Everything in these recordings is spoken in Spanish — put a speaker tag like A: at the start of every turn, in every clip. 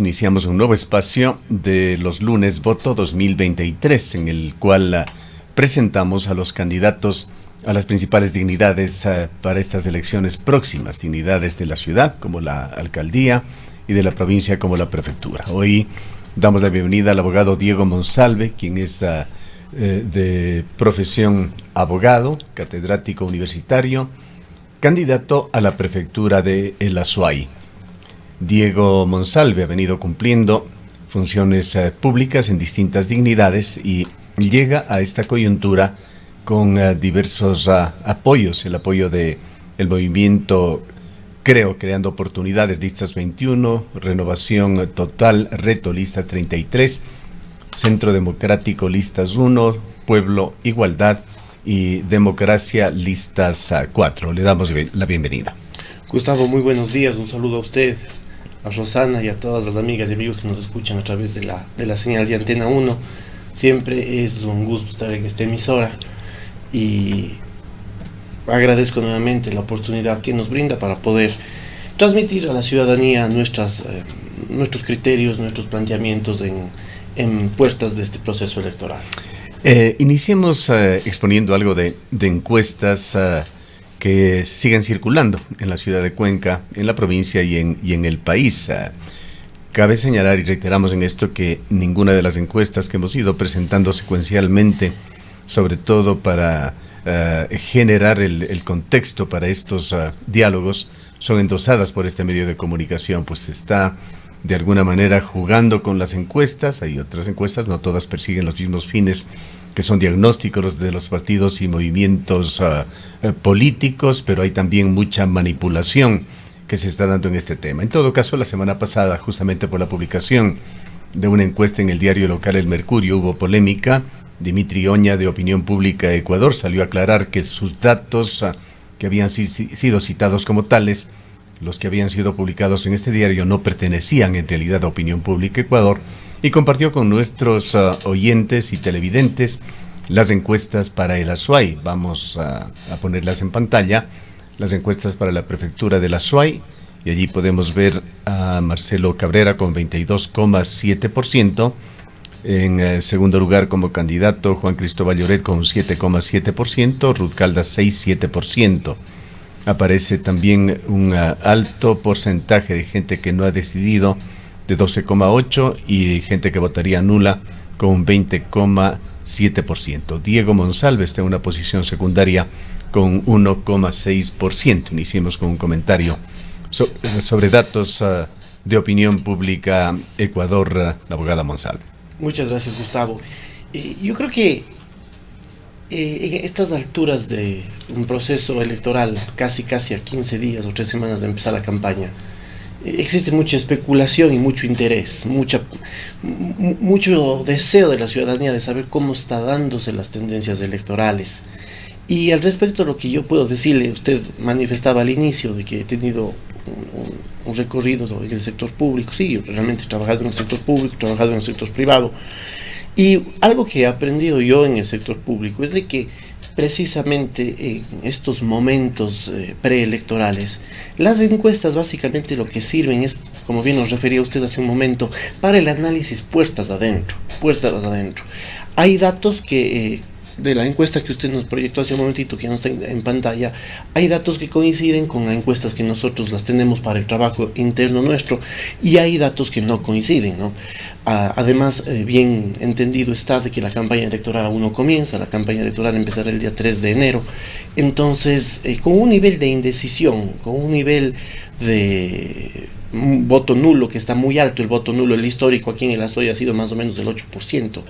A: iniciamos un nuevo espacio de los lunes Voto 2023, en el cual presentamos a los candidatos a las principales dignidades para estas elecciones próximas, dignidades de la ciudad como la alcaldía y de la provincia como la prefectura. Hoy damos la bienvenida al abogado Diego Monsalve, quien es de profesión abogado, catedrático universitario, candidato a la prefectura de El Azuay. Diego Monsalve ha venido cumpliendo funciones públicas en distintas dignidades y llega a esta coyuntura con diversos apoyos, el apoyo del movimiento Creando Oportunidades, Listas 21, Renovación Total, Reto Listas 33, Centro Democrático Listas 1, Pueblo Igualdad y Democracia Listas 4. Le damos la bienvenida.
B: Gustavo, muy buenos días, un saludo a usted, a Rosana y a todas las amigas y amigos que nos escuchan a través de la señal de Antena 1. Siempre es un gusto estar en esta emisora y agradezco nuevamente la oportunidad que nos brinda para poder transmitir a la ciudadanía nuestros criterios, nuestros planteamientos en puertas de este proceso electoral.
A: Iniciemos exponiendo algo de encuestas que siguen circulando en la ciudad de Cuenca, en la provincia y en el país. Cabe señalar, y reiteramos en esto, que ninguna de las encuestas que hemos ido presentando secuencialmente, sobre todo para generar el contexto para estos diálogos, son endosadas por este medio de comunicación, pues se está de alguna manera jugando con las encuestas. Hay otras encuestas, no todas persiguen los mismos fines, que son diagnósticos de los partidos y movimientos políticos, pero hay también mucha manipulación que se está dando en este tema. En todo caso, la semana pasada, justamente por la publicación de una encuesta en el diario local El Mercurio, hubo polémica. Dimitri Oña, de Opinión Pública Ecuador, salió a aclarar que sus datos que habían sido citados como tales, los que habían sido publicados en este diario, no pertenecían en realidad a Opinión Pública Ecuador, y compartió con nuestros oyentes y televidentes las encuestas para El Azuay. Vamos a ponerlas en pantalla, las encuestas para la prefectura del Azuay, y allí podemos ver a Marcelo Cabrera con 22,7%, en segundo lugar como candidato Juan Cristóbal Lloret con 7,7%, Ruth Caldas 6,7%. Aparece también un alto porcentaje de gente que no ha decidido, de 12,8%, y gente que votaría nula con un 20,7%. Diego Monsalve está en una posición secundaria con 1,6%. Iniciemos con un comentario sobre datos de Opinión Pública Ecuador, la abogada Monsalve.
B: Muchas gracias, Gustavo. Yo creo que en estas alturas de un proceso electoral, casi a 15 días o 3 semanas de empezar la campaña, existe mucha especulación y mucho interés, mucho deseo de la ciudadanía de saber cómo está dándose las tendencias electorales. Y al respecto, lo que yo puedo decirle, usted manifestaba al inicio de que he tenido un recorrido en el sector público. Sí, yo realmente he trabajado en el sector público, he trabajado en el sector privado. Y algo que he aprendido yo en el sector público es de que precisamente en estos momentos preelectorales, las encuestas básicamente lo que sirven es, como bien nos refería usted hace un momento, para el análisis puertas adentro. Hay datos que de la encuesta que usted nos proyectó hace un momentito, que no está en pantalla, hay datos que coinciden con las encuestas que nosotros las tenemos para el trabajo interno nuestro, y hay datos que no coinciden, ¿no? Además, bien entendido está de que la campaña electoral aún no comienza. La campaña electoral empezará el día 3 de enero. Entonces, con un nivel de indecisión, con un nivel de voto nulo que está muy alto, el voto nulo, el histórico aquí en el Azuay ha sido más o menos del 8%.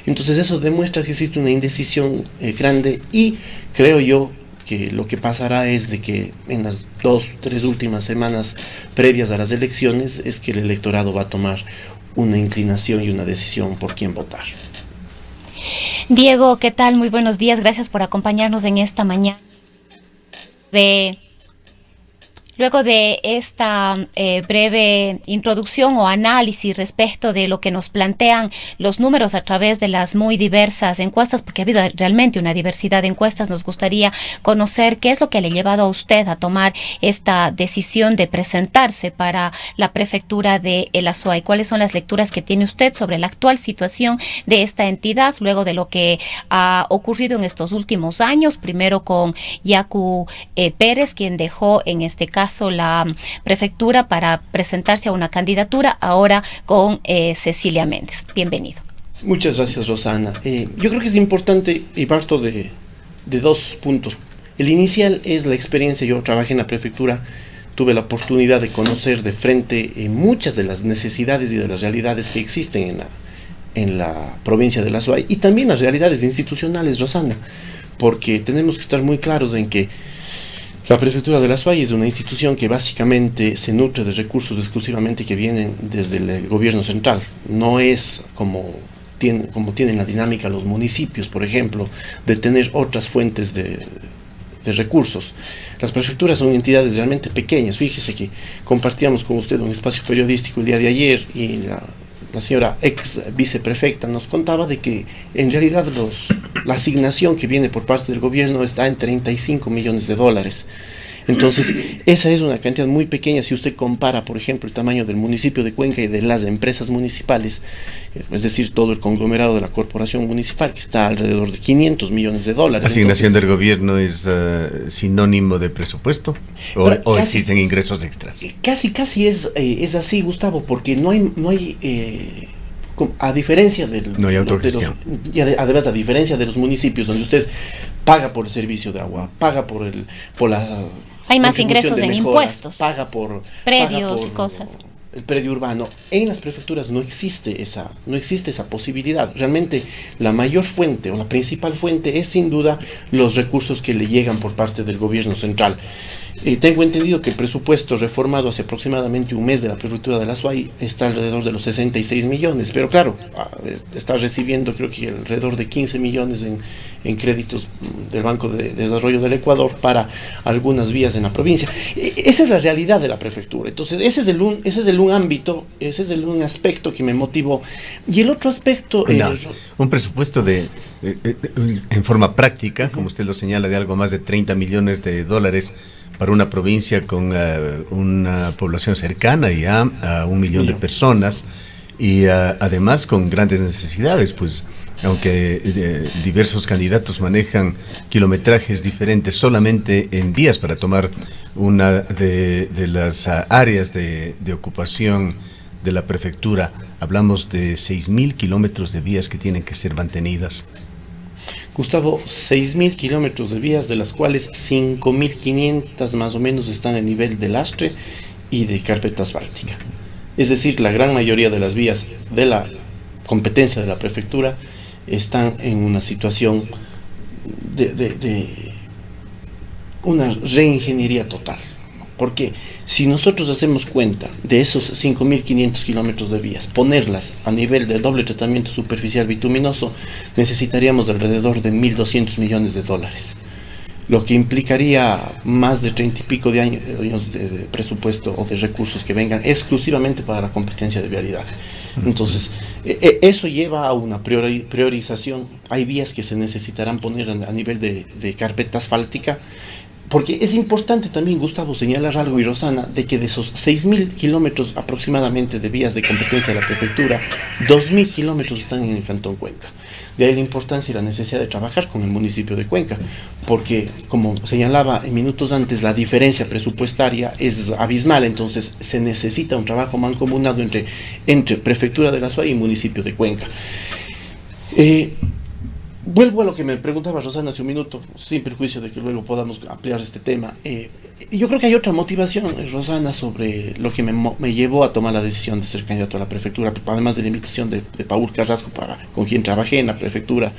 B: Entonces eso demuestra que existe una indecisión grande, y creo yo que lo que pasará es de que en las 2-3 últimas semanas previas a las elecciones es que el electorado va a tomar una inclinación y una decisión por quién votar.
C: Diego, ¿qué tal? Muy buenos días, gracias por acompañarnos en esta mañana de Luego de esta breve introducción o análisis respecto de lo que nos plantean los números a través de las muy diversas encuestas, porque ha habido realmente una diversidad de encuestas, nos gustaría conocer qué es lo que le ha llevado a usted a tomar esta decisión de presentarse para la prefectura de El Azuay. ¿Cuáles son las lecturas que tiene usted sobre la actual situación de esta entidad, luego de lo que ha ocurrido en estos últimos años? Primero con Yacu Pérez, quien dejó en este caso la prefectura para presentarse a una candidatura, ahora con Cecilia Méndez. Bienvenido.
B: Muchas gracias, Rosana. Yo creo que es importante, y parto de dos puntos. El inicial es la experiencia. Yo trabajé en la prefectura, tuve la oportunidad de conocer de frente muchas de las necesidades y de las realidades que existen en la provincia de La Azuay, y también las realidades institucionales, Rosana, porque tenemos que estar muy claros en que la prefectura de La Azuay es una institución que básicamente se nutre de recursos exclusivamente que vienen desde el gobierno central. No es como tienen la dinámica los municipios, por ejemplo, de tener otras fuentes de recursos. Las prefecturas son entidades realmente pequeñas. Fíjese que compartíamos con usted un espacio periodístico el día de ayer, y la señora ex viceprefecta nos contaba de que en realidad la asignación que viene por parte del gobierno está en 35 millones de dólares. Entonces, esa es una cantidad muy pequeña si usted compara, por ejemplo, el tamaño del municipio de Cuenca y de las empresas municipales, es decir, todo el conglomerado de la corporación municipal, que está alrededor de 500 millones de dólares.
A: ¿La asignación del gobierno es sinónimo de presupuesto? ¿O existen ingresos extras?
B: Casi es así, Gustavo, porque no hay a diferencia
A: no hay autogestión.
B: Además, a diferencia de los municipios donde usted paga por el servicio de agua, paga por la
C: hay más ingresos en impuestos,
B: paga por
C: predios y cosas.
B: El predio urbano. En las prefecturas no existe esa posibilidad. Realmente la mayor fuente o la principal fuente es sin duda los recursos que le llegan por parte del gobierno central. Tengo entendido que el presupuesto reformado hace aproximadamente un mes de la prefectura de La Azuay está alrededor de los 66 millones, pero claro, está recibiendo creo que alrededor de 15 millones en créditos del Banco de Desarrollo del Ecuador para algunas vías en la provincia. Esa es la realidad de la prefectura. Entonces ese es un ámbito, ese es un aspecto que me motivó. Y el otro aspecto...
A: un presupuesto en forma práctica, como usted lo señala, de algo más de 30 millones de dólares para una provincia con una población cercana ya a 1 millón de personas, y además con grandes necesidades, pues aunque diversos candidatos manejan kilometrajes diferentes solamente en vías para tomar una de las áreas de ocupación de la prefectura, hablamos de 6.000 kilómetros de vías que tienen que ser mantenidas.
B: Gustavo, 6.000 kilómetros de vías, de las cuales 5.500 más o menos están en nivel de lastre y de carpeta asfáltica. Es decir, la gran mayoría de las vías de la competencia de la prefectura están en una situación de una reingeniería total. Porque si nosotros hacemos cuenta de esos 5.500 kilómetros de vías, ponerlas a nivel del doble tratamiento superficial bituminoso, necesitaríamos alrededor de 1.200 millones de dólares, lo que implicaría más de 30 y pico de años de presupuesto o de recursos que vengan exclusivamente para la competencia de vialidad. Entonces, eso lleva a una priorización. Hay vías que se necesitarán poner a nivel de carpeta asfáltica. Porque es importante también, Gustavo, señalar algo, y Rosana, de que de esos 6.000 kilómetros aproximadamente de vías de competencia de la prefectura, 2.000 kilómetros están en el Cantón Cuenca. De ahí la importancia y la necesidad de trabajar con el municipio de Cuenca, porque, como señalaba en minutos antes, la diferencia presupuestaria es abismal. Entonces se necesita un trabajo mancomunado entre prefectura de La Azuay y municipio de Cuenca. Vuelvo a lo que me preguntaba Rosana hace un minuto, sin perjuicio de que luego podamos ampliar este tema. Yo creo que hay otra motivación, Rosana, sobre lo que me llevó a tomar la decisión de ser candidato a la prefectura, además de la invitación de Paul Carrasco, con quien trabajé en la prefectura.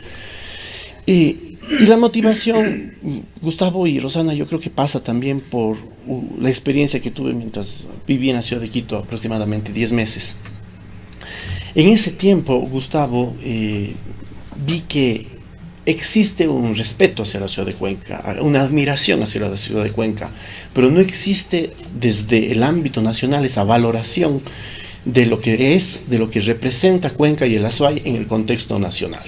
B: Y la motivación, Gustavo y Rosana, yo creo que pasa también por la experiencia que tuve mientras viví en la ciudad de Quito aproximadamente 10 meses. En ese tiempo, Gustavo, vi que existe un respeto hacia la ciudad de Cuenca, una admiración hacia la ciudad de Cuenca, pero no existe desde el ámbito nacional esa valoración de lo que es, de lo que representa Cuenca y el Azuay en el contexto nacional.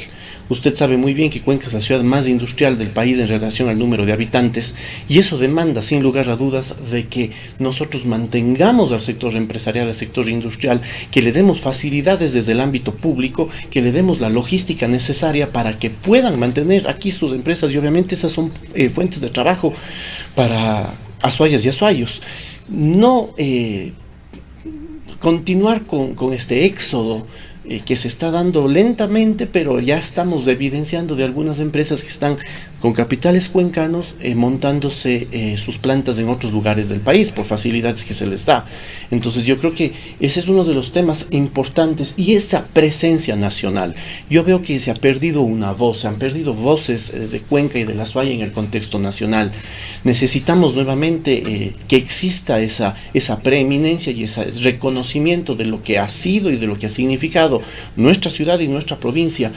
B: Usted sabe muy bien que Cuenca es la ciudad más industrial del país en relación al número de habitantes, y eso demanda, sin lugar a dudas, de que nosotros mantengamos al sector empresarial, al sector industrial, que le demos facilidades desde el ámbito público, que le demos la logística necesaria para que puedan mantener aquí sus empresas, y obviamente esas son fuentes de trabajo para azuayas y azuayos. No continuar con este éxodo que se está dando lentamente, pero ya estamos evidenciando de algunas empresas que están con capitales cuencanos montándose sus plantas en otros lugares del país por facilidades que se les da. Entonces yo creo que ese es uno de los temas importantes, y esa presencia nacional. Yo veo que se ha perdido una voz, se han perdido voces de Cuenca y de la Azuay en el contexto nacional. Necesitamos nuevamente que exista esa preeminencia y ese reconocimiento de lo que ha sido y de lo que ha significado nuestra ciudad y nuestra provincia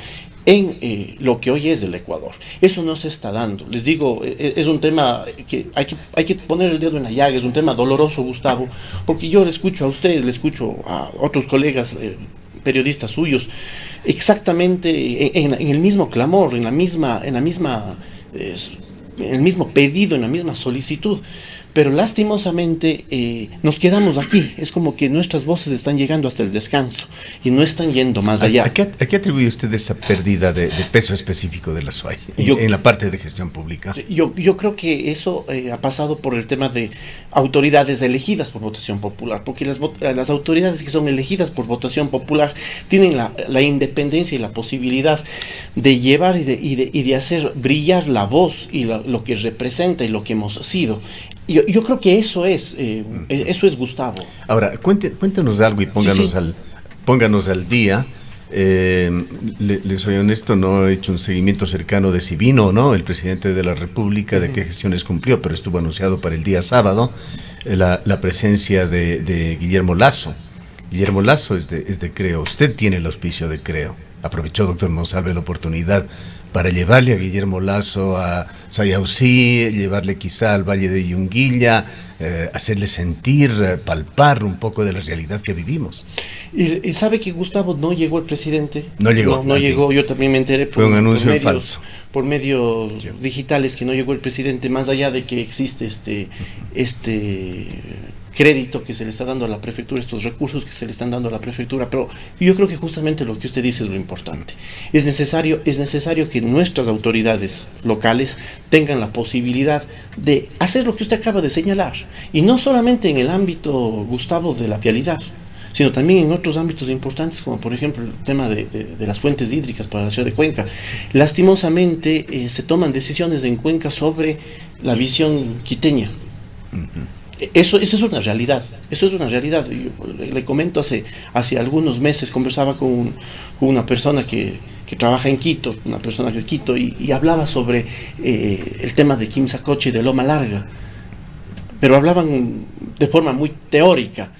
B: en lo que hoy es el Ecuador. Eso no se está dando. Les digo, es un tema que hay que poner el dedo en la llaga, es un tema doloroso, Gustavo, porque yo le escucho a usted, le escucho a otros colegas periodistas suyos, exactamente en el mismo clamor, en el mismo pedido, en la misma solicitud. Pero lastimosamente nos quedamos aquí. Es como que nuestras voces están llegando hasta el descanso y no están yendo más allá.
A: ¿A qué atribuye usted esa pérdida de peso específico de la SUAY en la parte de gestión pública?
B: Yo creo que eso ha pasado por el tema de autoridades elegidas por votación popular, porque las autoridades que son elegidas por votación popular tienen la independencia y la posibilidad de llevar y de hacer brillar la voz y lo que representa y lo que hemos sido. Yo creo que eso es Gustavo.
A: Ahora, cuéntanos algo y pónganos al día. Les soy honesto, no he hecho un seguimiento cercano de si vino o no el presidente de la República, de qué gestiones cumplió, pero estuvo anunciado para el día sábado la presencia de Guillermo Lasso. Guillermo Lasso es de Creo. Usted tiene el auspicio de Creo. Aprovechó, doctor Monsalve, la oportunidad para llevarle a Guillermo Lasso a Sayausí, llevarle quizá al Valle de Yunguilla, hacerle sentir, palpar un poco de la realidad que vivimos.
B: Y sabe que, Gustavo, no llegó el presidente.
A: No llegó.
B: No llegó, yo también me enteré
A: fue un anuncio falso.
B: Por medios digitales que no llegó el presidente, más allá de que existe este crédito que se le está dando a la prefectura, estos recursos que se le están dando a la prefectura, pero yo creo que justamente lo que usted dice es lo importante. Es necesario que nuestras autoridades locales tengan la posibilidad de hacer lo que usted acaba de señalar, y no solamente en el ámbito, Gustavo, de la vialidad, sino también en otros ámbitos importantes, como por ejemplo el tema de las fuentes hídricas para la ciudad de Cuenca. Lastimosamente se toman decisiones en Cuenca sobre la visión quiteña. Eso es una realidad, Yo le comento, hace algunos meses conversaba con una persona que trabaja en Quito, una persona de Quito, y hablaba sobre el tema de Quimsacocha y de Loma Larga, pero hablaban de forma muy teórica,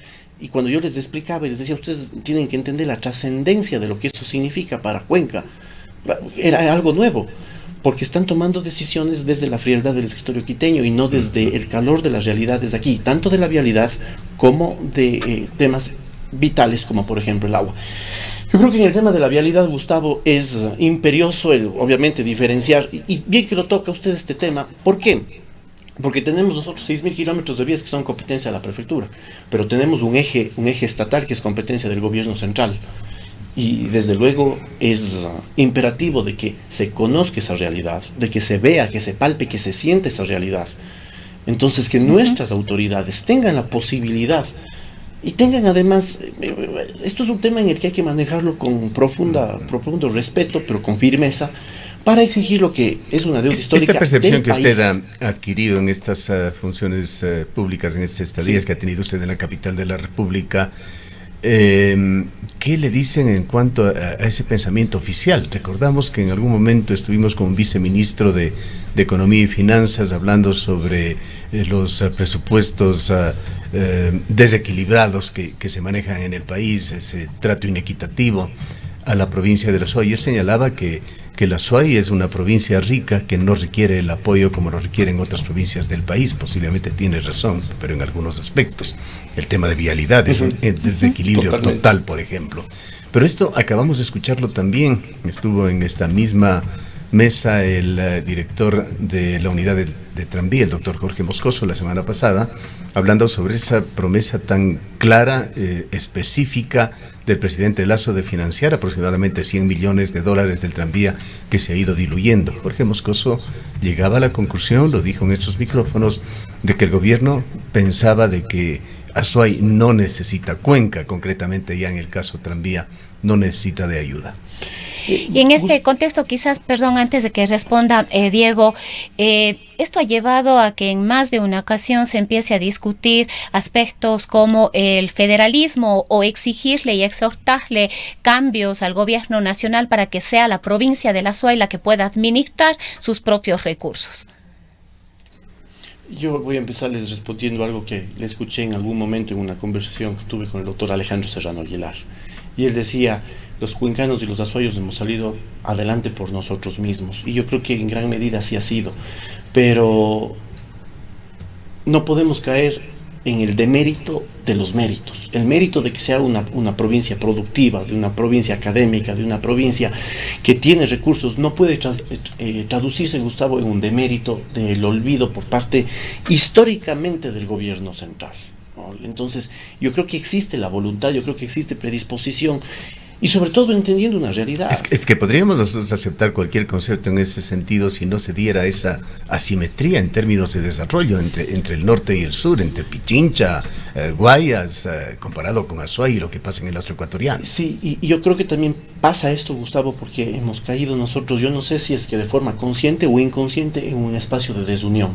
B: y cuando yo les explicaba y les decía, ustedes tienen que entender la trascendencia de lo que eso significa para Cuenca, era algo nuevo, porque están tomando decisiones desde la frialdad del escritorio quiteño y no desde el calor de las realidades de aquí, tanto de la vialidad como de temas vitales como por ejemplo el agua. Yo creo que en el tema de la vialidad, Gustavo, es imperioso obviamente diferenciar, y bien que lo toca usted este tema. ¿Por qué? Porque tenemos nosotros 6.000 kilómetros de vías que son competencia de la prefectura, pero tenemos un eje estatal que es competencia del gobierno central. Y desde luego es imperativo de que se conozca esa realidad, de que se vea, que se palpe, que se siente esa realidad. Entonces, que nuestras autoridades tengan la posibilidad y tengan además, esto es un tema en el que hay que manejarlo con profundo respeto, pero con firmeza, para exigir lo que es una deuda histórica.
A: Esta percepción que
B: país.
A: usted ha adquirido en estas funciones públicas, en estas estadías que ha tenido usted en la capital de la República, ¿qué le dicen en cuanto a ese pensamiento oficial? Recordamos que en algún momento estuvimos con un viceministro de Economía y Finanzas hablando sobre los presupuestos desequilibrados que se manejan en el país, ese trato inequitativo a la provincia de la Azuay. Él señalaba que la Azuay es una provincia rica que no requiere el apoyo como lo requieren otras provincias del país. Posiblemente tiene razón, pero en algunos aspectos. El tema de vialidad es un desequilibrio total, por ejemplo. Pero esto acabamos de escucharlo también. Estuvo en esta misma mesa el director de la unidad de tranvía, el doctor Jorge Moscoso, la semana pasada, hablando sobre esa promesa tan clara, específica del presidente Lasso de financiar aproximadamente $100 millones del tranvía que se ha ido diluyendo. Jorge Moscoso llegaba a la conclusión, lo dijo en estos micrófonos, de que el gobierno pensaba de que Azuay no necesita, Cuenca concretamente ya en el caso tranvía, no necesita de ayuda.
C: Y en este contexto, quizás, perdón, antes de que responda Diego, esto ha llevado a que en más de una ocasión se empiece a discutir aspectos como el federalismo o exigirle y exhortarle cambios al gobierno nacional para que sea la provincia de la Azuay la que pueda administrar sus propios recursos.
B: Yo voy a empezarles respondiendo algo que le escuché en algún momento en una conversación que tuve con el doctor Alejandro Serrano Aguilar. Y él decía, los cuencanos y los azuayos hemos salido adelante por nosotros mismos. Y yo creo que en gran medida así ha sido. Pero no podemos caer en el demérito de los méritos. El mérito de que sea una provincia productiva, de una provincia académica, de una provincia que tiene recursos, no puede traducirse, Gustavo, en un demérito del olvido por parte históricamente del gobierno central. Entonces, yo creo que existe la voluntad, yo creo que existe predisposición y sobre todo entendiendo una realidad.
A: Es que podríamos nosotros aceptar cualquier concepto en ese sentido si no se diera esa asimetría en términos de desarrollo entre el norte y el sur, entre Pichincha, Guayas, comparado con Azuay y lo que pasa en el astro ecuatoriano.
B: Sí, y yo creo que también pasa esto, Gustavo, porque hemos caído nosotros, yo no sé si es que de forma consciente o inconsciente, en un espacio de desunión.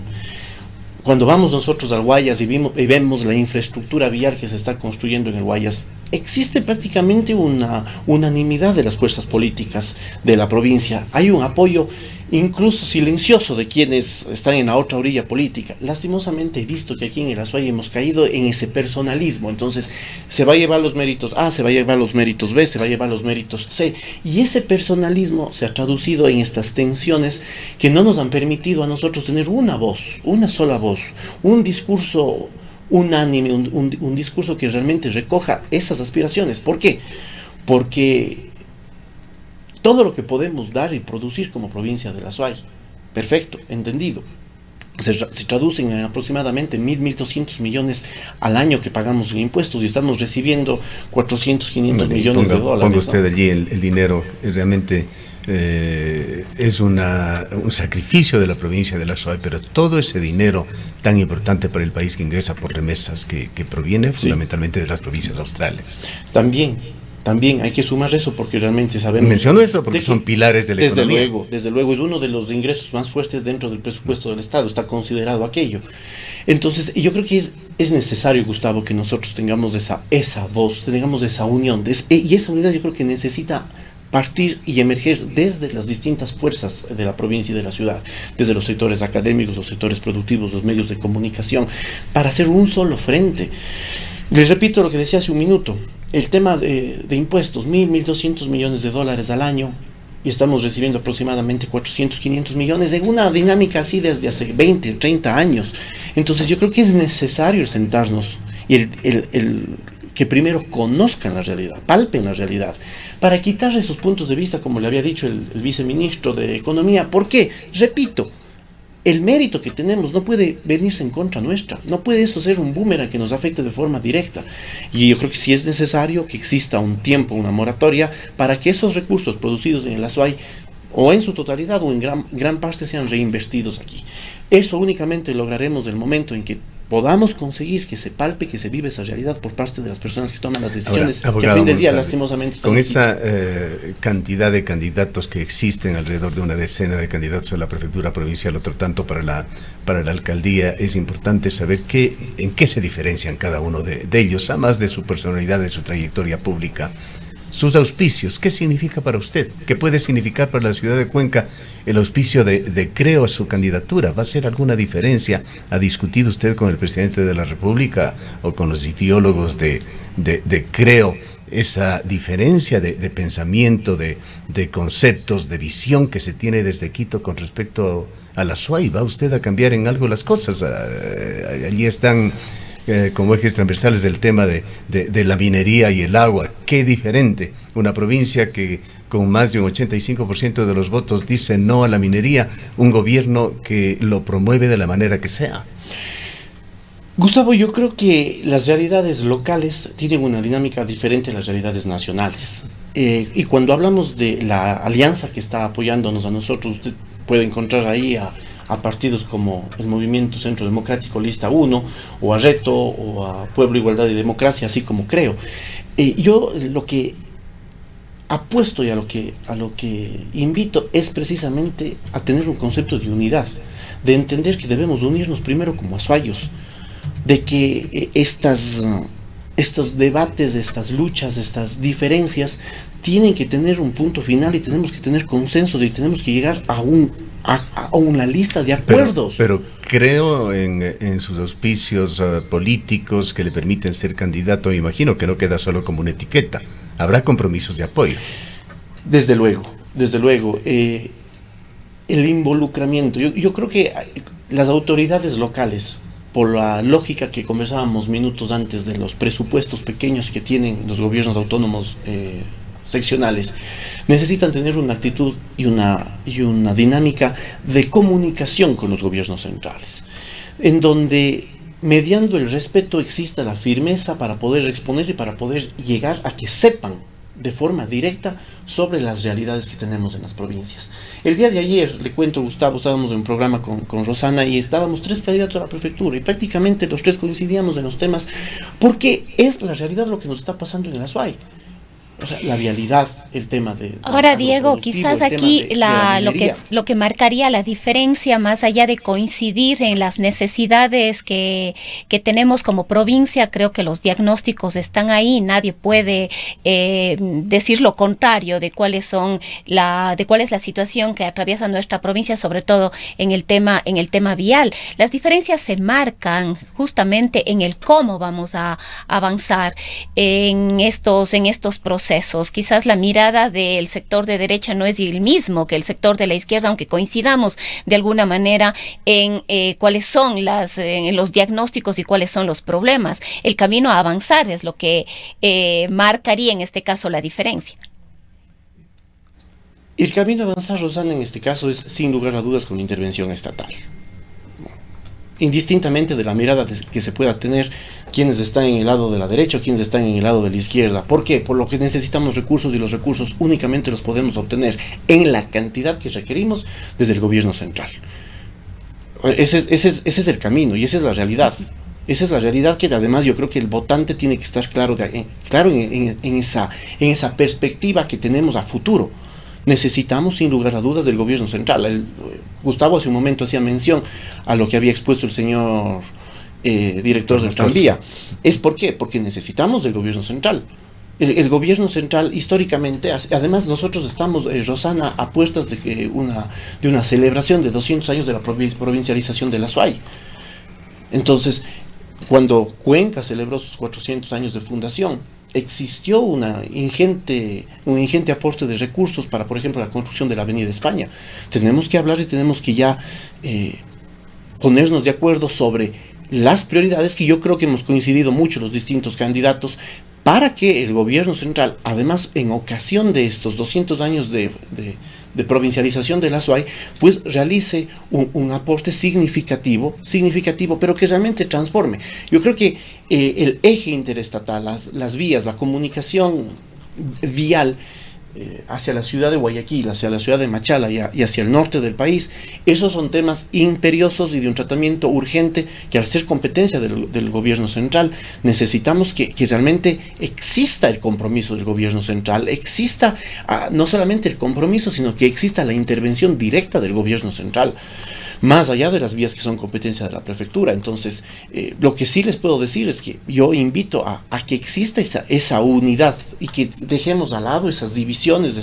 B: Cuando vamos nosotros al Guayas y vemos la infraestructura vial que se está construyendo en el Guayas, existe prácticamente una unanimidad de las fuerzas políticas de la provincia. Hay un apoyo incluso silencioso de quienes están en la otra orilla política. Lastimosamente he visto que aquí en el Azuay hemos caído en ese personalismo. Entonces se va a llevar los méritos A, se va a llevar los méritos B, se va a llevar los méritos C. Y ese personalismo se ha traducido en estas tensiones que no nos han permitido a nosotros tener una voz, una sola voz, un discurso unánime, un discurso que realmente recoja esas aspiraciones. ¿Por qué? Porque todo lo que podemos dar y producir como provincia de la Azuay, perfecto, entendido, se traducen en aproximadamente 1.200 millones al año que pagamos en impuestos y estamos recibiendo 400, 500 millones de dólares.
A: Ponga usted allí el dinero, realmente es un sacrificio de la provincia de la Azuay, pero todo ese dinero tan importante para el país que ingresa por remesas que proviene fundamentalmente de las provincias australes.
B: También hay que sumar eso porque realmente sabemos...
A: Menciono esto porque son pilares de la economía.
B: Desde luego, es uno de los ingresos más fuertes dentro del presupuesto del Estado, está considerado aquello. Entonces, yo creo que es necesario, Gustavo, que nosotros tengamos esa voz, tengamos esa unión, y esa unidad yo creo que necesita partir y emerger desde las distintas fuerzas de la provincia y de la ciudad, desde los sectores académicos, los sectores productivos, los medios de comunicación, para hacer un solo frente. Les repito lo que decía hace un minuto, el tema de impuestos, 1.200 millones de dólares al año, y estamos recibiendo aproximadamente 400, 500 millones en una dinámica así desde hace 20, 30 años. Entonces yo creo que es necesario sentarnos y el que primero conozcan la realidad, palpen la realidad, para quitar esos puntos de vista, como le había dicho el viceministro de Economía. ¿Por qué? Repito, el mérito que tenemos no puede venirse en contra nuestra, no puede eso ser un boomerang que nos afecte de forma directa. Y yo creo que sí es necesario que exista un tiempo, una moratoria, para que esos recursos producidos en el Azuay, o en su totalidad o en gran parte, sean reinvertidos aquí. Eso únicamente lograremos del momento en que podamos conseguir que se palpe, que se vive esa realidad por parte de las personas que toman las decisiones.
A: Ahora,
B: que a fin del día, lastimosamente,
A: con esa cantidad de candidatos que existen, alrededor de una decena de candidatos a la prefectura provincial, otro tanto para la alcaldía, es importante saber en qué se diferencian cada uno de ellos, además de su personalidad, de su trayectoria pública. Sus auspicios, ¿qué significa para usted? ¿Qué puede significar para la ciudad de Cuenca el auspicio de Creo a su candidatura? ¿Va a ser alguna diferencia? ¿Ha discutido usted con el presidente de la República o con los ideólogos de Creo esa diferencia de pensamiento, de conceptos, de visión que se tiene desde Quito con respecto a la SUAY? ¿Va usted a cambiar en algo las cosas? Allí están como ejes transversales el tema de la minería y el agua. Qué diferente. Una provincia que con más de un 85% de los votos dice no a la minería, un gobierno que lo promueve de la manera que sea.
B: Gustavo, yo creo que las realidades locales tienen una dinámica diferente a las realidades nacionales. Y cuando hablamos de la alianza que está apoyándonos a nosotros, usted puede encontrar ahí a partidos como el Movimiento Centro Democrático Lista 1, o a Reto, o a Pueblo, Igualdad y Democracia, así como Creo. Yo lo que apuesto y a lo que invito es precisamente a tener un concepto de unidad, de entender que debemos unirnos primero como azuayos, de que estos debates, estas luchas, estas diferencias tienen que tener un punto final y tenemos que tener consensos y tenemos que llegar a una lista de acuerdos.
A: Pero creo en sus auspicios políticos que le permiten ser candidato. Me imagino que no queda solo como una etiqueta. Habrá compromisos de apoyo.
B: Desde luego. El involucramiento. Yo creo que las autoridades locales, por la lógica que conversábamos minutos antes de los presupuestos pequeños que tienen los gobiernos autónomos seccionales, necesitan tener una actitud y una dinámica de comunicación con los gobiernos centrales, en donde mediando el respeto exista la firmeza para poder exponer y para poder llegar a que sepan de forma directa sobre las realidades que tenemos en las provincias. El día de ayer, le cuento, Gustavo, estábamos en un programa con Rosana y estábamos 3 candidatos a la prefectura y prácticamente los 3 coincidíamos en los temas, porque es la realidad lo que nos está pasando en la SUAY. O sea, la vialidad, el tema de...
C: Ahora, Diego, quizás aquí lo que marcaría la diferencia, más allá de coincidir en las necesidades que tenemos como provincia, creo que los diagnósticos están ahí, nadie puede decir lo contrario de cuál es la situación que atraviesa nuestra provincia, sobre todo en el tema vial. Las diferencias se marcan justamente en el cómo vamos a avanzar en estos procesos. Quizás la mirada del sector de derecha no es el mismo que el sector de la izquierda, aunque coincidamos de alguna manera en cuáles son los diagnósticos y cuáles son los problemas. El camino a avanzar es lo que marcaría en este caso la diferencia.
B: El camino a avanzar, Rosana, en este caso es sin lugar a dudas con intervención estatal. Indistintamente de la mirada que se pueda tener quienes están en el lado de la derecha o quienes están en el lado de la izquierda. ¿Por qué? Por lo que necesitamos recursos y los recursos únicamente los podemos obtener en la cantidad que requerimos desde el gobierno central. Ese es el camino y esa es la realidad. Esa es la realidad que además yo creo que el votante tiene que estar claro en esa perspectiva que tenemos a futuro. Necesitamos sin lugar a dudas del gobierno central. Gustavo hace un momento hacía mención a lo que había expuesto el señor director del tranvía. ¿Es por qué? Porque necesitamos del gobierno central. El gobierno central históricamente, además nosotros estamos, Rosana, a puertas de una celebración de 200 años de la provincialización de la SUAY. Entonces, cuando Cuenca celebró sus 400 años de fundación, existió un ingente aporte de recursos para, por ejemplo, la construcción de la Avenida España. Tenemos que hablar y tenemos que ya ponernos de acuerdo sobre las prioridades, que yo creo que hemos coincidido mucho los distintos candidatos, para que el gobierno central, además en ocasión de estos 200 años de provincialización de la SUAY, pues realice un aporte significativo, pero que realmente transforme. Yo creo que el eje interestatal, las vías, la comunicación vial hacia la ciudad de Guayaquil, hacia la ciudad de Machala y hacia el norte del país, esos son temas imperiosos y de un tratamiento urgente que, al ser competencia del gobierno central, necesitamos que realmente exista el compromiso del gobierno central, exista no solamente el compromiso, sino que exista la intervención directa del gobierno central. más allá de las vías que son competencia de la prefectura. Entonces, lo que sí les puedo decir es que yo invito a que exista esa unidad y que dejemos al lado esas divisiones,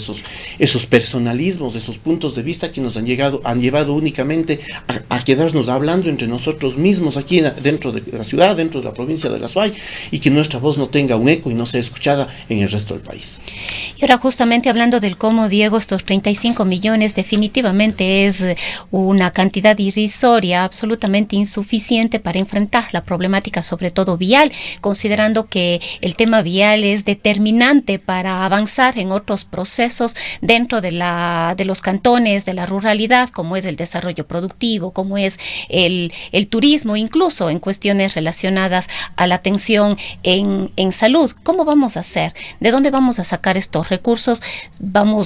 B: esos personalismos, esos puntos de vista que nos han llevado únicamente a quedarnos hablando entre nosotros mismos aquí dentro de la ciudad, dentro de la provincia de La Suay, y que nuestra voz no tenga un eco y no sea escuchada en el resto del país.
C: Y ahora justamente hablando del cómo, Diego, estos 35 millones definitivamente es una cantidad irrisoria, absolutamente insuficiente para enfrentar la problemática, sobre todo vial, considerando que el tema vial es determinante para avanzar en otros procesos dentro de los cantones, de la ruralidad, como es el desarrollo productivo, como es el turismo, incluso en cuestiones relacionadas a la atención en salud. ¿Cómo vamos a hacer? ¿De dónde vamos a sacar estos recursos?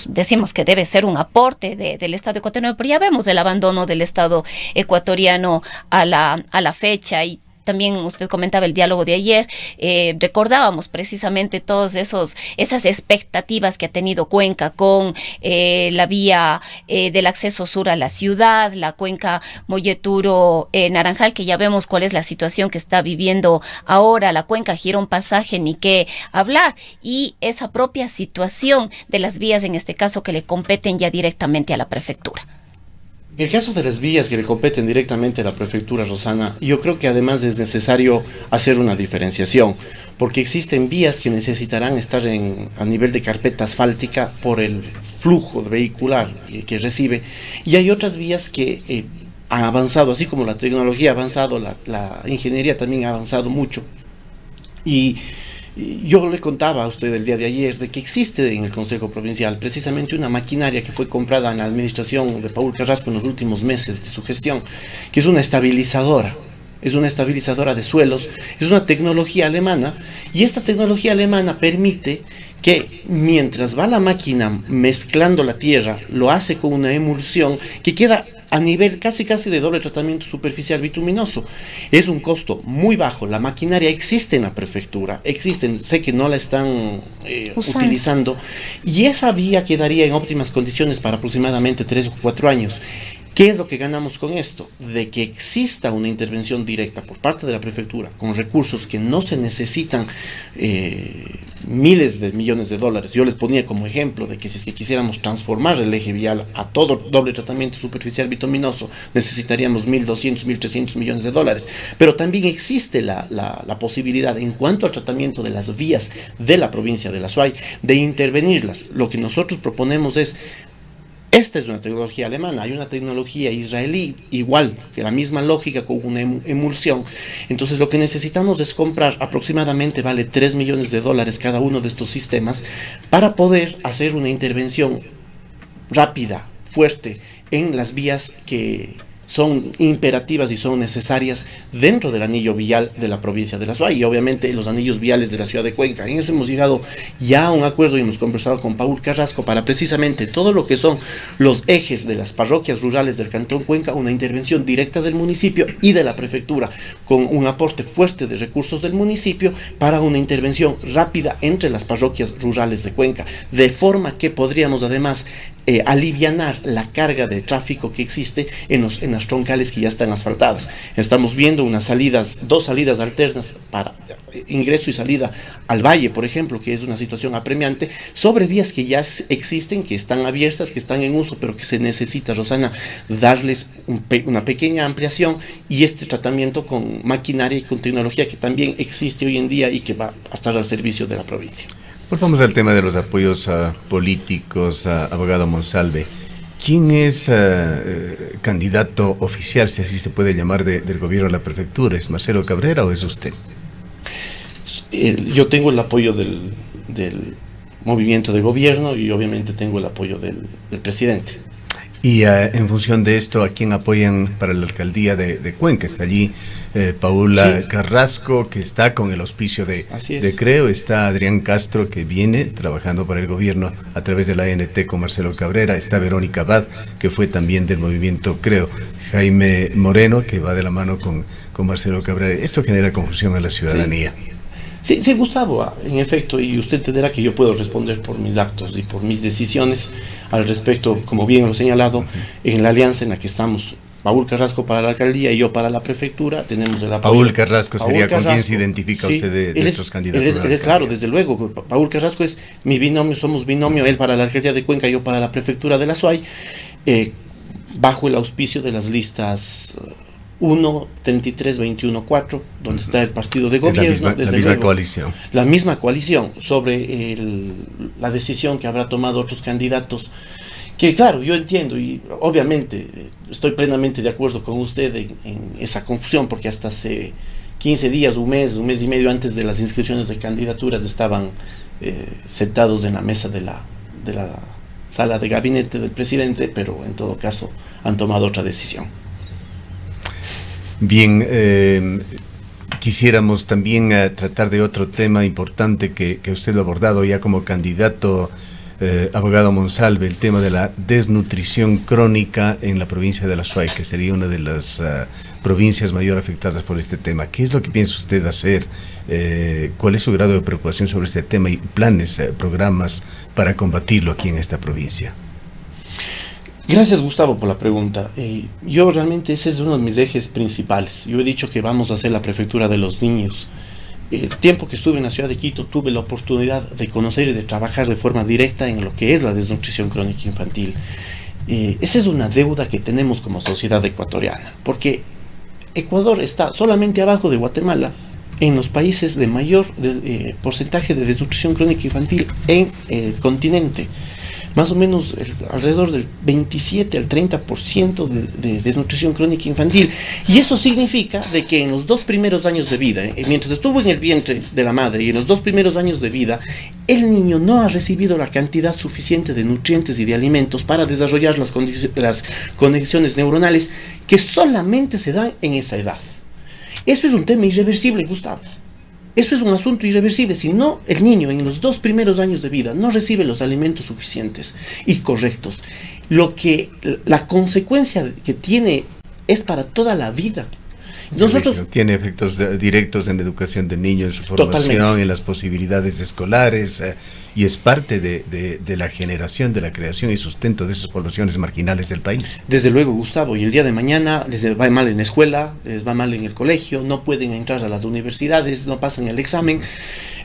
C: Decimos que debe ser un aporte del Estado ecuatoriano, pero ya vemos el abandono del Estado ecuatoriano a la fecha. Y también usted comentaba el diálogo de ayer, recordábamos precisamente todas esas expectativas que ha tenido Cuenca con la vía del acceso sur a la ciudad, la cuenca Molleturo-Naranjal, que ya vemos cuál es la situación que está viviendo ahora, la cuenca Girón Pasaje, ni qué hablar, y esa propia situación de las vías, en este caso, que le competen ya directamente a la prefectura.
B: En el caso de las vías que le competen directamente a la prefectura, Rosana, yo creo que además es necesario hacer una diferenciación, porque existen vías que necesitarán estar a nivel de carpeta asfáltica por el flujo vehicular que recibe, y hay otras vías que han avanzado, así como la tecnología ha avanzado, la ingeniería también ha avanzado mucho. Y yo le contaba a usted el día de ayer de que existe en el Consejo Provincial precisamente una maquinaria que fue comprada en la administración de Paul Carrasco en los últimos meses de su gestión, que es una estabilizadora. Es una estabilizadora de suelos, es una tecnología alemana, y esta tecnología alemana permite que mientras va la máquina mezclando la tierra, lo hace con una emulsión que queda a nivel casi de doble tratamiento superficial bituminoso. Es un costo muy bajo. La maquinaria existe en la prefectura, sé que no la están utilizando, y esa vía quedaría en óptimas condiciones para aproximadamente 3 o 4 años. ¿Qué es lo que ganamos con esto? De que exista una intervención directa por parte de la prefectura con recursos que no se necesitan miles de millones de dólares. Yo les ponía como ejemplo de que si es que quisiéramos transformar el eje vial a todo doble tratamiento superficial bituminoso, necesitaríamos 1.200, 1.300 millones de dólares. Pero también existe la posibilidad, en cuanto al tratamiento de las vías de la provincia de La Suay, de intervenirlas. Lo que nosotros proponemos es: esta es una tecnología alemana, hay una tecnología israelí, igual, que la misma lógica, con una emulsión. Entonces lo que necesitamos es comprar, aproximadamente vale 3 millones de dólares cada uno de estos sistemas, para poder hacer una intervención rápida, fuerte, en las vías que son imperativas y son necesarias dentro del anillo vial de la provincia de La Suay, y obviamente los anillos viales de la ciudad de Cuenca. En eso hemos llegado ya a un acuerdo y hemos conversado con Paul Carrasco para precisamente todo lo que son los ejes de las parroquias rurales del Cantón Cuenca, una intervención directa del municipio y de la prefectura, con un aporte fuerte de recursos del municipio para una intervención rápida entre las parroquias rurales de Cuenca, de forma que podríamos además alivianar la carga de tráfico que existe en las troncales que ya están asfaltadas. Estamos viendo dos salidas alternas para ingreso y salida al valle, por ejemplo, que es una situación apremiante, sobre vías que ya existen, que están abiertas, que están en uso, pero que se necesita, Rosana, darles una pequeña ampliación, y este tratamiento con maquinaria y con tecnología que también existe hoy en día y que va a estar al servicio de la provincia.
A: Volvamos al tema de los apoyos políticos, abogado Monsalve. ¿Quién es candidato oficial, si así se puede llamar, del gobierno de la prefectura? ¿Es Marcelo Cabrera o es usted?
B: Yo tengo el apoyo del movimiento de gobierno y obviamente tengo el apoyo del presidente.
A: Y en función de esto, ¿a quién apoyan para la alcaldía de Cuenca? Está allí Paula Carrasco, que está con el auspicio de Creo, está Adrián Castro, que viene trabajando para el gobierno a través de la ANT con Marcelo Cabrera, está Verónica Abad, que fue también del movimiento Creo, Jaime Moreno, que va de la mano con Marcelo Cabrera. Esto genera confusión a la ciudadanía.
B: Sí, Gustavo, en efecto, y usted entenderá que yo puedo responder por mis actos y por mis decisiones al respecto, como bien lo he señalado, en la alianza en la que estamos Paul Carrasco para la alcaldía y yo para la prefectura, tenemos el apoyo.
A: Paul Carrasco sería
B: Paul
A: con quien se identifica usted de estos candidatos.
B: Claro, desde luego. Paul Carrasco es mi binomio, somos binomio, él para la alcaldía de Cuenca, yo para la prefectura de la SUAY, bajo el auspicio de las listas 1, 33, 21, 4, donde está el partido de gobierno.
A: La misma coalición.
B: La misma coalición sobre la decisión que habrá tomado otros candidatos. Que claro, yo entiendo y obviamente estoy plenamente de acuerdo con usted en esa confusión, porque hasta hace 15 días, un mes y medio antes de las inscripciones de candidaturas estaban sentados en la mesa de la sala de gabinete del presidente, pero en todo caso han tomado otra decisión.
A: Bien, quisiéramos también tratar de otro tema importante que usted lo ha abordado ya como candidato, abogado Monsalve, el tema de la desnutrición crónica en la provincia de la SUAY, que sería una de las provincias mayor afectadas por este tema. ¿Qué es lo que piensa usted hacer? ¿Cuál es su grado de preocupación sobre este tema y planes, programas para combatirlo aquí en esta provincia?
B: Gracias, Gustavo, por la pregunta. Yo realmente ese es uno de mis ejes principales. Yo he dicho que vamos a hacer la prefectura de los niños. El tiempo que estuve en la ciudad de Quito tuve la oportunidad de conocer y de trabajar de forma directa en lo que es la desnutrición crónica infantil. Esa es una deuda que tenemos como sociedad ecuatoriana, porque Ecuador está solamente abajo de Guatemala en los países de mayor porcentaje de desnutrición crónica infantil en el continente. Más o menos alrededor del 27 al 30% de desnutrición crónica infantil. Y eso significa de que en los 2 primeros años de vida, mientras estuvo en el vientre de la madre y en los 2 primeros años de vida, el niño no ha recibido la cantidad suficiente de nutrientes y de alimentos para desarrollar las conexiones neuronales que solamente se dan en esa edad. Eso es un tema irreversible, Gustavo. Eso es un asunto irreversible. Si no, el niño en los 2 primeros años de vida no recibe los alimentos suficientes y correctos, la consecuencia que tiene es para toda la vida.
A: Nosotros tiene efectos directos en la educación del niño, en su formación, totalmente, en las posibilidades escolares, y es parte de la generación, de la creación y sustento de esas poblaciones marginales del país.
B: Desde luego, Gustavo, y el día de mañana les va mal en la escuela, les va mal en el colegio, no pueden entrar a las universidades, no pasan el examen.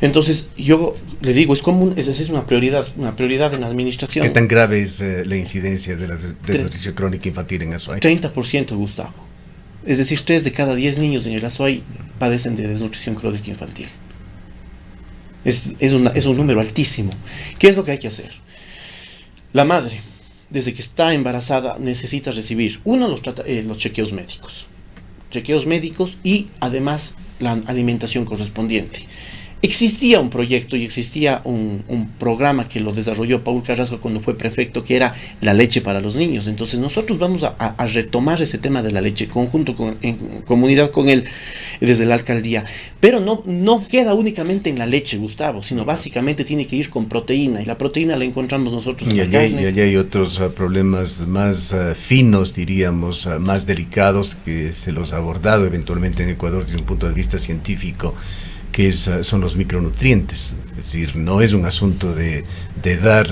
B: Entonces, yo le digo, esa es una prioridad en la administración.
A: ¿Qué tan grave es la incidencia de la desnutrición crónica infantil en Azuay?
B: 30%, Gustavo. Es decir, 3 de cada 10 niños en el Azuay padecen de desnutrición crónica infantil. Es un número altísimo. ¿Qué es lo que hay que hacer? La madre, desde que está embarazada, necesita recibir, los chequeos médicos y además la alimentación correspondiente. Existía un proyecto y existía un programa que lo desarrolló Paul Carrasco cuando fue prefecto, que era la leche para los niños. Entonces nosotros vamos a retomar ese tema de la leche en comunidad con él desde la alcaldía. Pero no queda únicamente en la leche, Gustavo, sino básicamente tiene que ir con proteína, y la proteína la encontramos nosotros en la carne.
A: Y allá hay otros problemas más finos, diríamos, más delicados, que se los ha abordado eventualmente en Ecuador desde un punto de vista científico, que son los micronutrientes. Es decir, no es un asunto de dar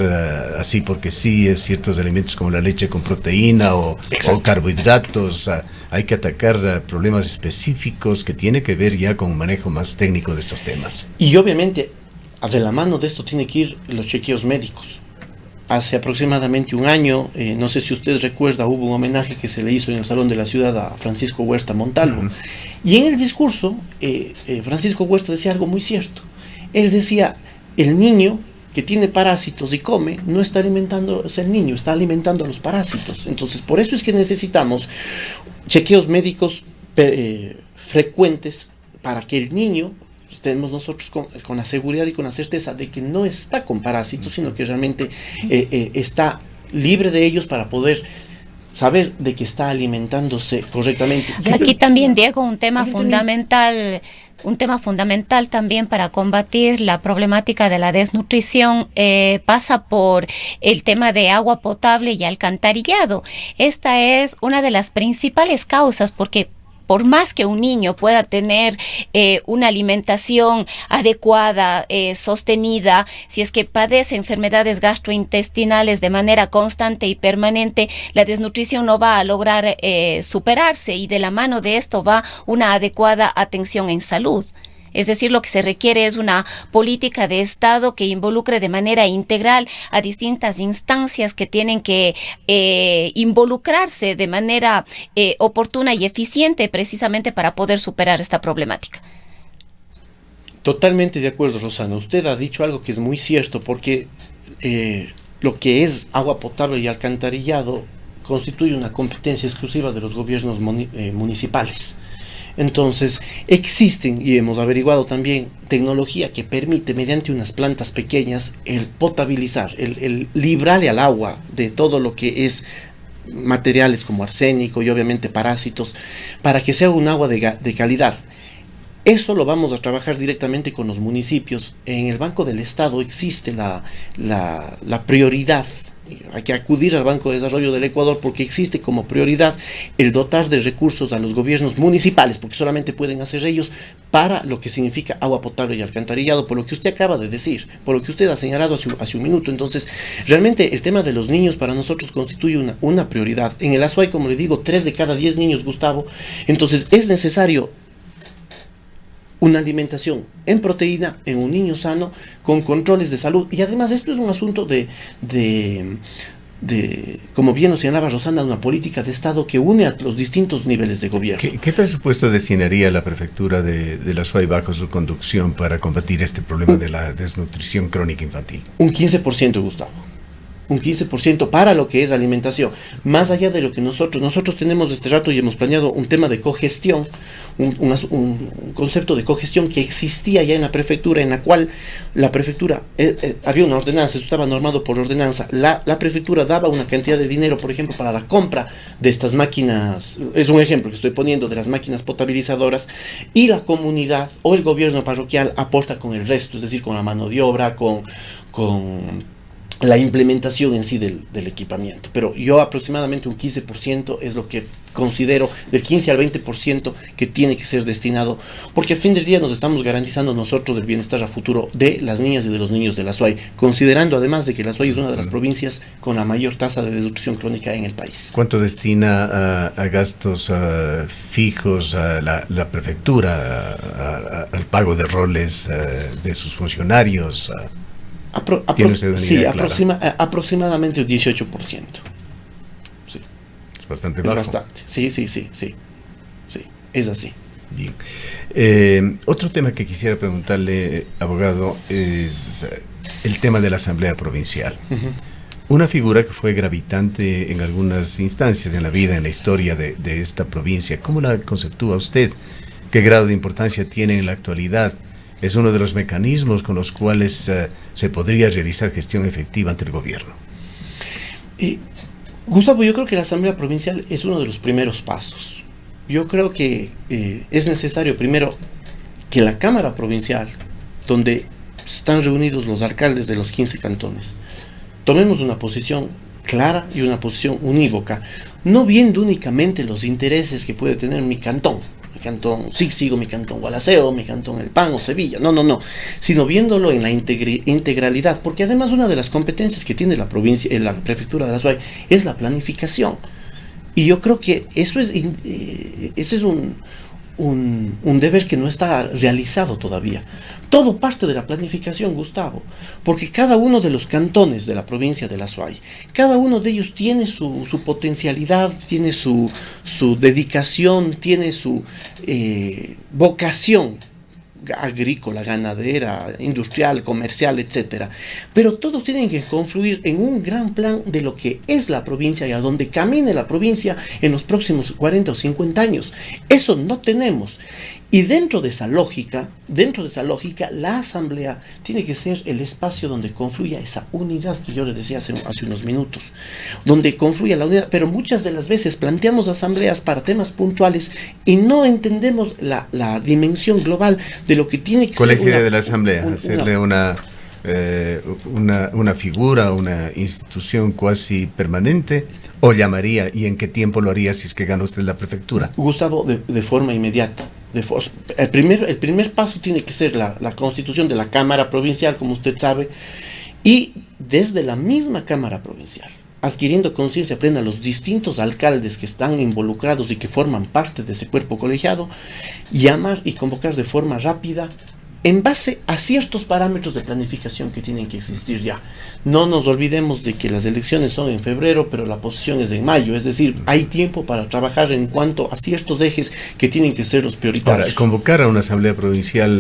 A: así porque sí ciertos alimentos como la leche con proteína o carbohidratos. Hay que atacar problemas específicos que tiene que ver ya con un manejo más técnico de estos temas.
B: Y obviamente, de la mano de esto tiene que ir los chequeos médicos. Hace aproximadamente un año, no sé si usted recuerda, hubo un homenaje que se le hizo en el Salón de la Ciudad a Francisco Huerta Montalvo. Y en el discurso, Francisco Huerta decía algo muy cierto. Él decía, el niño que tiene parásitos y come, no está alimentando el niño, está alimentando a los parásitos. Entonces, por eso es que necesitamos chequeos médicos frecuentes para que el niño estemos nosotros con la seguridad y con la certeza de que no está con parásitos, sino que realmente está libre de ellos, para poder saber de que está alimentándose correctamente.
C: Y aquí también, Diego, un tema fundamental también para combatir la problemática de la desnutrición pasa por el tema de agua potable y alcantarillado. Esta es una de las principales causas, porque por más que un niño pueda tener una alimentación adecuada, sostenida, si es que padece enfermedades gastrointestinales de manera constante y permanente, la desnutrición no va a lograr superarse, y de la mano de esto va una adecuada atención en salud. Es decir, lo que se requiere es una política de Estado que involucre de manera integral a distintas instancias que tienen que involucrarse de manera oportuna y eficiente, precisamente para poder superar esta problemática.
B: Totalmente de acuerdo, Rosana. Usted ha dicho algo que es muy cierto, porque lo que es agua potable y alcantarillado constituye una competencia exclusiva de los gobiernos municipales. Entonces, existen, y hemos averiguado también, tecnología que permite, mediante unas plantas pequeñas, el potabilizar, el librarle al agua de todo lo que es materiales como arsénico y obviamente parásitos, para que sea un agua de calidad. Eso lo vamos a trabajar directamente con los municipios. En el Banco del Estado existe la prioridad. Hay que acudir al Banco de Desarrollo del Ecuador porque existe como prioridad el dotar de recursos a los gobiernos municipales, porque solamente pueden hacer ellos, para lo que significa agua potable y alcantarillado, por lo que usted acaba de decir, por lo que usted ha señalado hace un minuto. Entonces, realmente el tema de los niños para nosotros constituye una prioridad. En el Azuay, como le digo, 3 de cada 10 niños, Gustavo. Entonces, es necesario una alimentación en proteína en un niño sano, con controles de salud. Y además esto es un asunto de como bien nos señalaba Rosana, una política de Estado que une a los distintos niveles de gobierno.
A: ¿Qué presupuesto destinaría la prefectura de la Azuay bajo su conducción para combatir este problema de la desnutrición crónica infantil?
B: Un 15%, Gustavo. Un 15% para lo que es alimentación, más allá de lo que nosotros tenemos este rato, y hemos planeado un tema de cogestión, un concepto de cogestión que existía ya en la prefectura, en la cual la prefectura, había una ordenanza, eso estaba normado por ordenanza, la prefectura daba una cantidad de dinero, por ejemplo, para la compra de estas máquinas, es un ejemplo que estoy poniendo, de las máquinas potabilizadoras, y la comunidad o el gobierno parroquial aporta con el resto, es decir, con la mano de obra, con la implementación en sí del equipamiento. Pero yo aproximadamente un 15% es lo que considero, del 15 al 20% que tiene que ser destinado, porque al fin del día nos estamos garantizando nosotros el bienestar a futuro de las niñas y de los niños de la Azuay, considerando además de que la Azuay es una de las provincias con la mayor tasa de desnutrición crónica en el país.
A: ¿Cuánto destina a gastos fijos la prefectura, al pago de roles de sus funcionarios?
B: Sí, aproximadamente un 18%. Sí.
A: Es bastante bajo.
B: Es bastante, sí, es así.
A: Bien. Otro tema que quisiera preguntarle, abogado, es el tema de la Asamblea Provincial. Uh-huh. Una figura que fue gravitante en algunas instancias en la vida, en la historia de esta provincia. ¿Cómo la conceptúa usted? ¿Qué grado de importancia tiene en la actualidad? Es uno de los mecanismos con los cuales se podría realizar gestión efectiva ante el gobierno.
B: Gustavo, yo creo que la Asamblea Provincial es uno de los primeros pasos. Yo creo que es necesario primero que la Cámara Provincial, donde están reunidos los alcaldes de los 15 cantones, tomemos una posición clara y una posición unívoca, no viendo únicamente los intereses que puede tener mi cantón, sigo mi cantón Gualaceo, mi cantón El Pan o Sevilla, no, sino viéndolo en la integralidad, porque además una de las competencias que tiene la provincia, la prefectura de la Azuay, es la planificación, y yo creo que ese es un deber que no está realizado todavía. Todo parte de la planificación, Gustavo, porque cada uno de los cantones de la provincia de la Azuay, cada uno de ellos tiene su potencialidad, tiene su dedicación, tiene su vocación agrícola, ganadera, industrial, comercial, etcétera. Pero todos tienen que confluir en un gran plan de lo que es la provincia y a dónde camine la provincia en los próximos 40 o 50 años. Eso no tenemos. Y dentro de esa lógica, la asamblea tiene que ser el espacio donde confluya esa unidad que yo le decía hace unos minutos, donde confluya la unidad, pero muchas de las veces planteamos asambleas para temas puntuales y no entendemos la dimensión global de lo que tiene que ser.
A: ¿Cuál es la idea de la asamblea? Hacerle una una figura, una institución cuasi permanente, o llamaría, y en qué tiempo lo haría si es que gana usted la prefectura?
B: Gustavo, de forma inmediata. El primer paso tiene que ser la constitución de la Cámara Provincial, como usted sabe, y desde la misma Cámara Provincial, adquiriendo conciencia plena los distintos alcaldes que están involucrados y que forman parte de ese cuerpo colegiado, llamar y convocar de forma rápida en base a ciertos parámetros de planificación que tienen que existir ya. No nos olvidemos de que las elecciones son en febrero, pero la posesión es en mayo, es decir, hay tiempo para trabajar en cuanto a ciertos ejes que tienen que ser los prioritarios.
A: Ahora, convocar a una asamblea provincial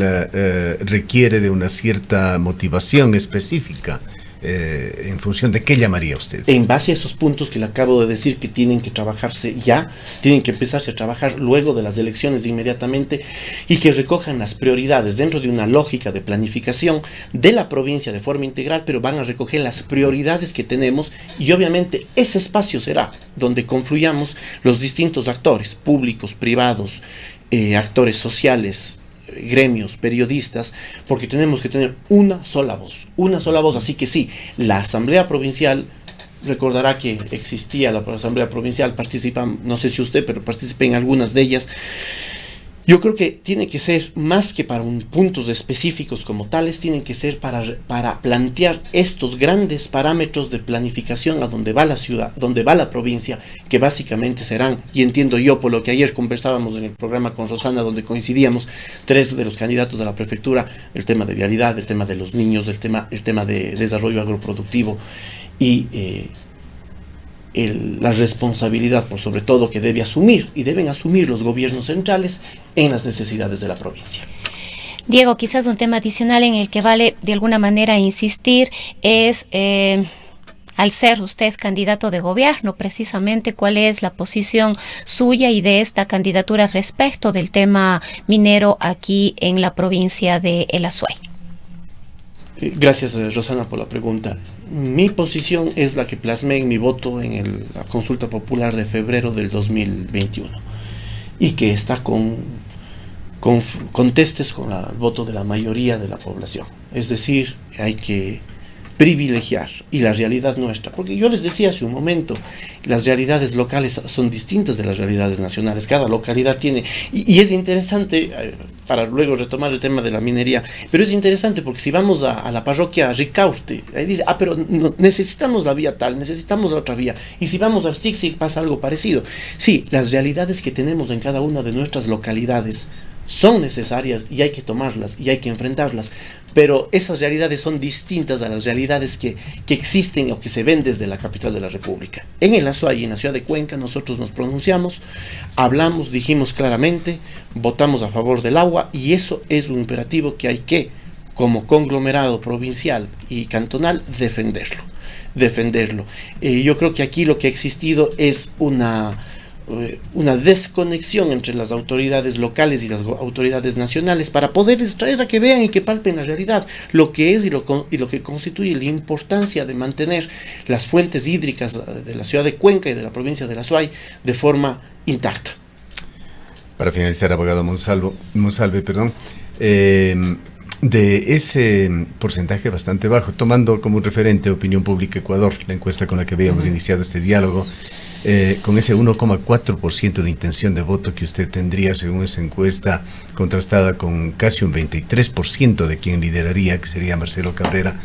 A: requiere de una cierta motivación específica. ¿En función de qué llamaría usted?
B: En base a esos puntos que le acabo de decir, que tienen que trabajarse ya, tienen que empezarse a trabajar luego de las elecciones inmediatamente, y que recojan las prioridades dentro de una lógica de planificación de la provincia de forma integral, pero van a recoger las prioridades que tenemos, y obviamente ese espacio será donde confluyamos los distintos actores públicos, privados, actores sociales, gremios, periodistas, porque tenemos que tener una sola voz, así que sí, la Asamblea Provincial, recordará que existía la Asamblea Provincial, no sé si usted, pero participé en algunas de ellas. Yo creo que tiene que ser más que para puntos específicos como tales, tienen que ser para plantear estos grandes parámetros de planificación a donde va la ciudad, donde va la provincia, que básicamente serán, y entiendo yo por lo que ayer conversábamos en el programa con Rosana, donde coincidíamos 3 de los candidatos a la prefectura, el tema de vialidad, el tema de los niños, el tema de desarrollo agroproductivo y la responsabilidad, por sobre todo, que deben asumir los gobiernos centrales en las necesidades de la provincia.
C: Diego, quizás un tema adicional en el que vale de alguna manera insistir es, al ser usted candidato de gobierno, precisamente cuál es la posición suya y de esta candidatura respecto del tema minero aquí en la provincia de El Azuay.
B: Gracias, Rosana, por la pregunta. Mi posición es la que plasmé en mi voto en la consulta popular de febrero del 2021 y que está contestes con el voto de la mayoría de la población. Es decir, hay que privilegiar, y la realidad nuestra, porque yo les decía hace un momento, las realidades locales son distintas de las realidades nacionales, cada localidad tiene, y es interesante, para luego retomar el tema de la minería, pero es interesante porque si vamos a la parroquia Ricaurte, ahí dice, pero no, necesitamos la vía tal, necesitamos la otra vía, y si vamos al Stixi pasa algo parecido. Sí, las realidades que tenemos en cada una de nuestras localidades son necesarias y hay que tomarlas y hay que enfrentarlas, pero esas realidades son distintas a las realidades que existen o que se ven desde la capital de la República. En el Azuay y en la ciudad de Cuenca nosotros nos pronunciamos, hablamos, dijimos claramente, votamos a favor del agua, y eso es un imperativo que hay que, como conglomerado provincial y cantonal, defenderlo. Yo creo que aquí lo que ha existido es una desconexión entre las autoridades locales y las autoridades nacionales para poderles traer a que vean y que palpen la realidad, lo que es y lo que constituye la importancia de mantener las fuentes hídricas de la ciudad de Cuenca y de la provincia de La Azuay de forma intacta.
A: Para finalizar, abogado Monsalve, de ese porcentaje bastante bajo, tomando como referente Opinión Pública Ecuador, la encuesta con la que habíamos iniciado este diálogo, con ese 1,4% de intención de voto que usted tendría según esa encuesta, contrastada con casi un 23% de quien lideraría, que sería Marcelo Cabrera,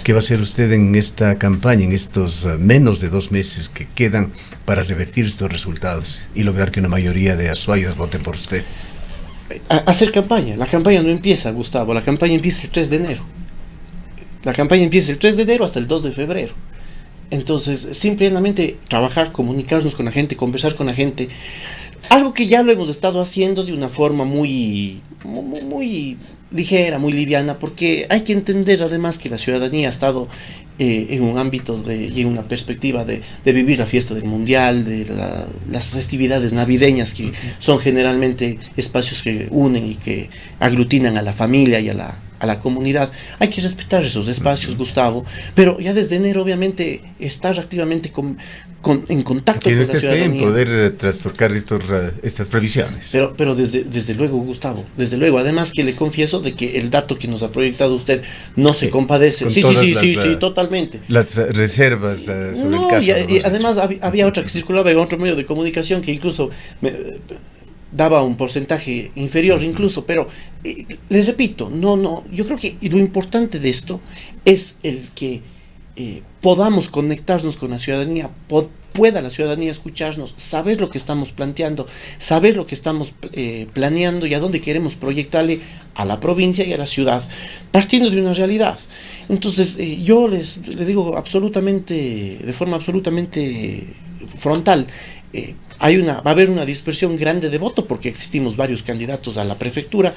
A: ¿qué va a hacer usted en esta campaña, en estos menos de 2 meses que quedan para revertir estos resultados y lograr que una mayoría de azuayos voten por usted?
B: Hacer campaña. La campaña no empieza, Gustavo, la campaña empieza el 3 de enero. La campaña empieza el 3 de enero hasta el 2 de febrero. Entonces, simplemente trabajar, comunicarnos con la gente, conversar con la gente, algo que ya lo hemos estado haciendo de una forma muy ligera, muy liviana, porque hay que entender además que la ciudadanía ha estado en un ámbito y en una perspectiva de vivir la fiesta del Mundial, de las festividades navideñas, que son generalmente espacios que unen y que aglutinan a la familia y a a la comunidad. Hay que respetar esos espacios, Gustavo, pero ya desde enero obviamente estar activamente en contacto
A: ¿Tiene
B: con la
A: usted fe en
B: ciudadanía.
A: poder trastocar estas previsiones?
B: Pero desde luego, Gustavo, desde luego. Además que le confieso de que el dato que nos ha proyectado usted no se compadece.
A: Con
B: Sí,
A: todas
B: sí, totalmente.
A: Las reservas sobre el caso.
B: Y además había otra que circulaba en otro medio de comunicación que incluso daba un porcentaje inferior incluso, pero les repito, yo creo que lo importante de esto es el que podamos conectarnos con la ciudadanía, pueda la ciudadanía escucharnos, saber lo que estamos planteando, saber lo que estamos planeando y a dónde queremos proyectarle a la provincia y a la ciudad, partiendo de una realidad. Entonces, yo les digo de forma absolutamente frontal, va a haber una dispersión grande de voto porque existimos varios candidatos a la prefectura,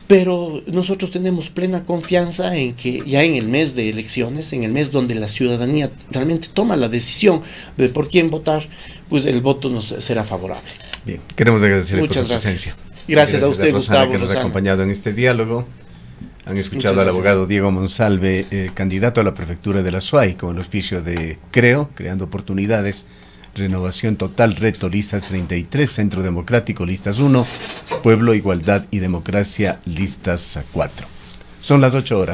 B: pero nosotros tenemos plena confianza en que ya en el mes de elecciones, en el mes donde la ciudadanía realmente toma la decisión de por quién votar, pues el voto nos será favorable.
A: Bien, queremos agradecerle por su
B: Muchas
A: presencia.
B: Gracias a usted,
A: Rosana,
B: Gustavo.
A: que nos ha acompañado en este diálogo. Han escuchado al abogado Diego Monsalve, candidato a la prefectura de la SUAY, con el auspicio de Creando Oportunidades, Renovación Total, Reto, Listas 33, Centro Democrático, Listas 1, Pueblo, Igualdad y Democracia, Listas 4. Son las 8 horas.